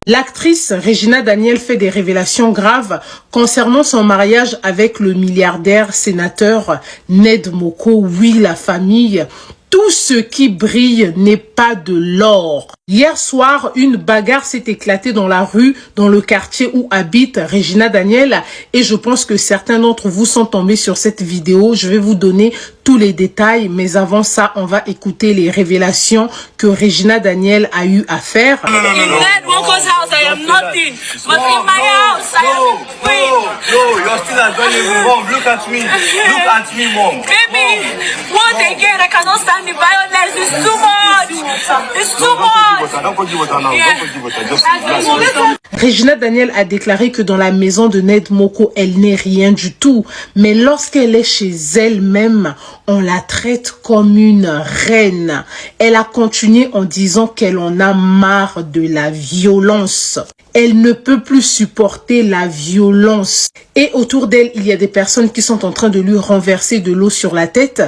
L'actrice Regina Daniel fait des révélations graves concernant son mariage avec le milliardaire sénateur Ned Moko. Oui, la famille. Tout ce qui brille n'est pas de l'or. Hier soir, une bagarre s'est éclatée dans la rue, dans le quartier où habite Regina Daniel. Et je pense que certains d'entre vous sont tombés sur cette vidéo. Je vais vous donner tous les détails. Mais avant ça, on va écouter les révélations que Regina Daniel a eu à faire. In Ned Moko's house, I am nothing. But in my house, I am free. No, you're still as valuable, mom. Look at me. Look at me, mom. Baby, once again, I cannot stand the violence. It's too much. It's too much. Don't forgive water now. Don't forgive water. Just relax. Regina Daniel a déclaré que dans la maison de Ned Moko, elle n'est rien du tout. Mais lorsqu'elle est chez elle-même, on la traite comme une reine. Elle a continué en disant qu'elle en a marre de la violence. Elle ne peut plus supporter la violence. Et autour d'elle, il y a des personnes qui sont en train de lui renverser de l'eau sur la tête.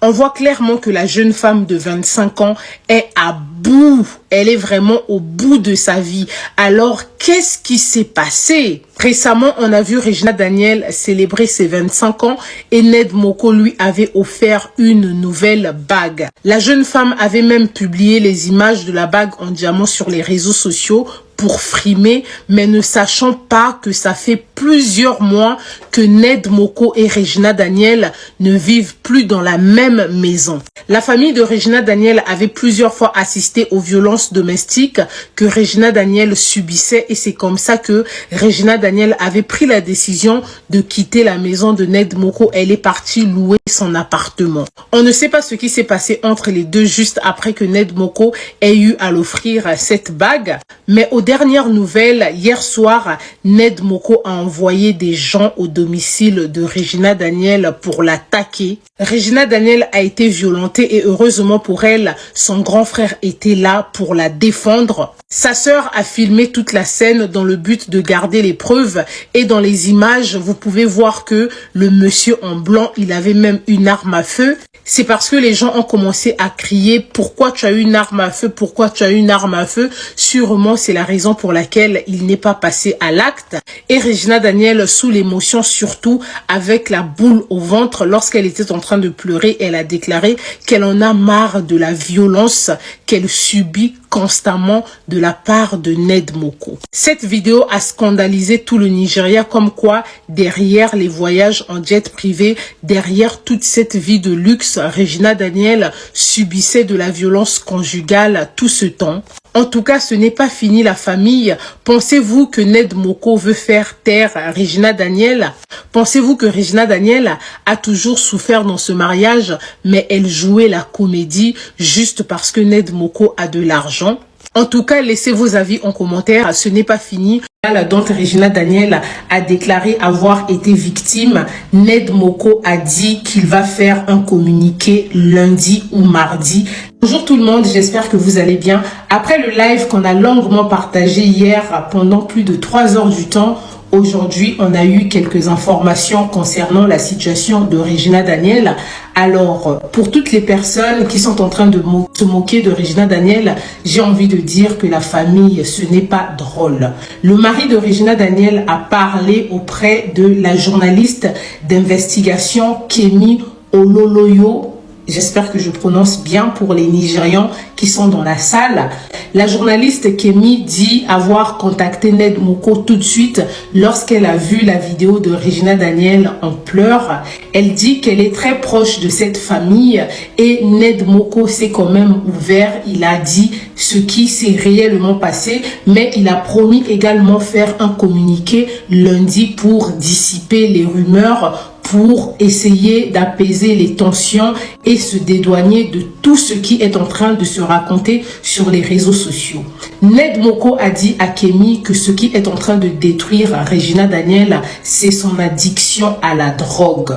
On voit clairement que la jeune femme de 25 ans est à bout. Elle est vraiment au bout de sa vie. Alors, qu'est-ce qui s'est passé? Récemment, on a vu Regina Daniel célébrer ses 25 ans et Ned Moko lui avait offert une nouvelle bague. La jeune femme avait même publié les images de la bague en diamant sur les réseaux sociaux pour frimer, mais ne sachant pas que ça fait plusieurs mois que Ned Moko et Regina Daniel ne vivent plus dans la même maison. La famille de Regina Daniel avait plusieurs fois assisté aux violences domestiques que Regina Daniel subissait et c'est comme ça que Regina Daniel avait pris la décision de quitter la maison de Ned Moko. Elle est partie louer son appartement. On ne sait pas ce qui s'est passé entre les deux juste après que Ned Moko ait eu à l'offrir cette bague, mais aux dernières nouvelles, hier soir, Ned Moko a envoyé des gens au domicile de Regina Daniel pour l'attaquer. Regina Daniel a été violentée et heureusement pour elle, son grand frère était là pour la défendre. Sa sœur a filmé toute la scène dans le but de garder les preuves et dans les images, vous pouvez voir que le monsieur en blanc, il avait même une arme à feu. C'est parce que les gens ont commencé à crier « Pourquoi tu as une arme à feu? Pourquoi tu as une arme à feu ?» Sûrement, c'est la raison pour laquelle il n'est pas passé à l'acte. Et Regina Daniel, sous l'émotion, surtout avec la boule au ventre, lorsqu'elle était en train de pleurer, elle a déclaré qu'elle en a marre de la violence qu'elle subit constamment de la part de Ned Moko. Cette vidéo a scandalisé tout le Nigeria, comme quoi derrière les voyages en jet privé, derrière toute cette vie de luxe, Regina Daniel subissait de la violence conjugale tout ce temps. En tout cas, ce n'est pas fini la famille. Pensez-vous que Ned Moko veut faire taire Regina Daniel? Pensez-vous que Regina Daniel a toujours souffert dans ce mariage, mais elle jouait la comédie juste parce que Ned Moko a de l'argent? En tout cas, laissez vos avis en commentaire. Ce n'est pas fini. La dante Regina Daniel a déclaré avoir été victime. Ned Moko a dit qu'il va faire un communiqué lundi ou mardi. Bonjour tout le monde, j'espère que vous allez bien. Après le live qu'on a longuement partagé hier pendant plus de 3 heures du temps, aujourd'hui, on a eu quelques informations concernant la situation de Regina Daniel. Alors, pour toutes les personnes qui sont en train de se moquer de Regina Daniel, j'ai envie de dire que la famille, ce n'est pas drôle. Le mari de Regina Daniel a parlé auprès de la journaliste d'investigation Kemi Ololoyo. J'espère que je prononce bien pour les Nigérians qui sont dans la salle. La journaliste Kemi dit avoir contacté Ned Moko tout de suite lorsqu'elle a vu la vidéo de Regina Daniel en pleurs. Elle dit qu'elle est très proche de cette famille et Ned Moko s'est quand même ouvert. Il a dit ce qui s'est réellement passé, mais il a promis également faire un communiqué lundi pour dissiper les rumeurs, pour essayer d'apaiser les tensions et se dédouaner de tout ce qui est en train de se raconter sur les réseaux sociaux. Ned Moko a dit à Kemi que ce qui est en train de détruire Regina Daniel, c'est son addiction à la drogue.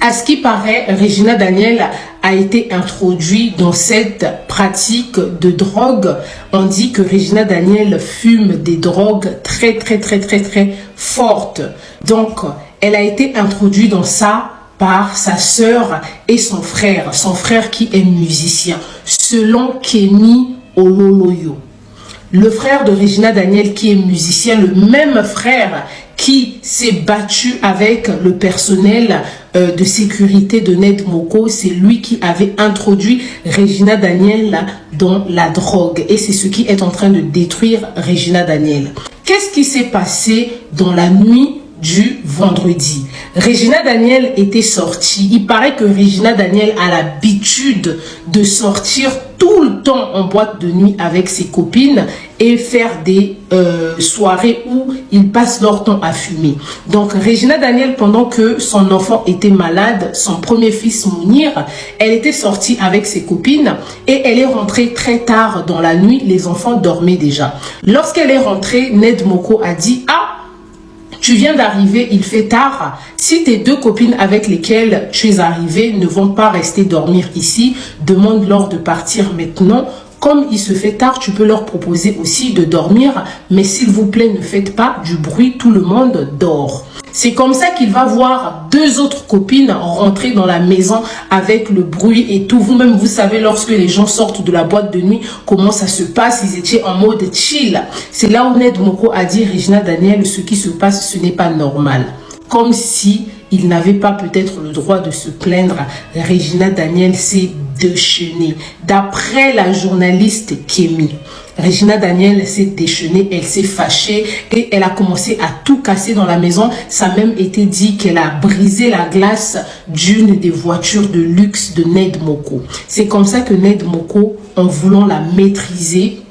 À ce qui paraît, Regina Daniel a été introduite dans cette pratique de drogue. On dit que Regina Daniel fume des drogues très fortes. Donc, elle a été introduite dans ça par sa sœur et son frère qui est musicien, selon Kemi Ololoyo. Le frère de Regina Daniel qui est musicien, le même frère qui s'est battu avec le personnel de sécurité de Ned Moko, c'est lui qui avait introduit Regina Daniel dans la drogue. Et c'est ce qui est en train de détruire Regina Daniel. Qu'est-ce qui s'est passé dans la nuit du vendredi? Regina Daniel était sortie. Il paraît que Regina Daniel a l'habitude de sortir tout le temps en boîte de nuit avec ses copines et faire des soirées où ils passent leur temps à fumer. Donc Regina Daniel, pendant que son enfant était malade, son premier fils Mounir, elle était sortie avec ses copines et elle est rentrée très tard dans la nuit. Les enfants dormaient déjà. Lorsqu'elle est rentrée, Ned Moko a dit « Ah, tu viens d'arriver, il fait tard. Si tes deux copines avec lesquelles tu es arrivé ne vont pas rester dormir ici, demande-leur de partir maintenant. Comme il se fait tard, tu peux leur proposer aussi de dormir. Mais s'il vous plaît, ne faites pas du bruit, tout le monde dort. » C'est comme ça qu'il va voir deux autres copines rentrer dans la maison avec le bruit et tout. Vous-même, vous savez, lorsque les gens sortent de la boîte de nuit, comment ça se passe. Ils étaient en mode chill. C'est là où Ned Moko a dit, Regina Daniel, ce qui se passe, ce n'est pas normal. Comme si il n'avait pas peut-être le droit de se plaindre. Regina Daniel s'est déchaînée. D'après la journaliste Kémy, Regina Daniel s'est déchaînée, elle s'est fâchée et elle a commencé à tout casser dans la maison. Ça a même été dit qu'elle a brisé la glace d'une des voitures de luxe de Ned Moko. C'est comme ça que Ned Moko, en voulant la maîtriser,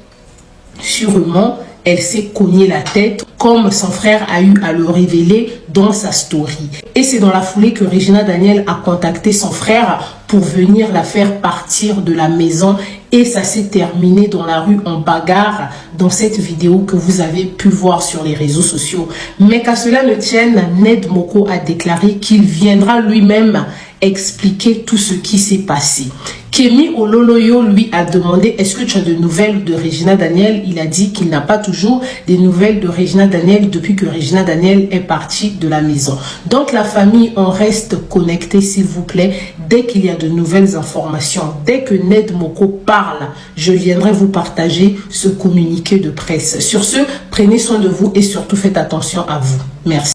sûrement, elle s'est cogné la tête, comme son frère a eu à le révéler dans sa story. Et c'est dans la foulée que Regina Daniel a contacté son frère pour venir la faire partir de la maison. Et ça s'est terminé dans la rue en bagarre dans cette vidéo que vous avez pu voir sur les réseaux sociaux. Mais qu'à cela ne tienne, Ned Moko a déclaré qu'il viendra lui-même expliquer tout ce qui s'est passé. Kémy Ololoyo lui a demandé, est-ce que tu as de nouvelles de Regina Daniel? Il a dit qu'il n'a pas toujours des nouvelles de Regina Daniel depuis que Regina Daniel est partie de la maison. Donc la famille, on reste connecté s'il vous plaît. Dès qu'il y a de nouvelles informations, dès que Ned Moko parle, je viendrai vous partager ce communiqué de presse. Sur ce, prenez soin de vous et surtout faites attention à vous. Merci.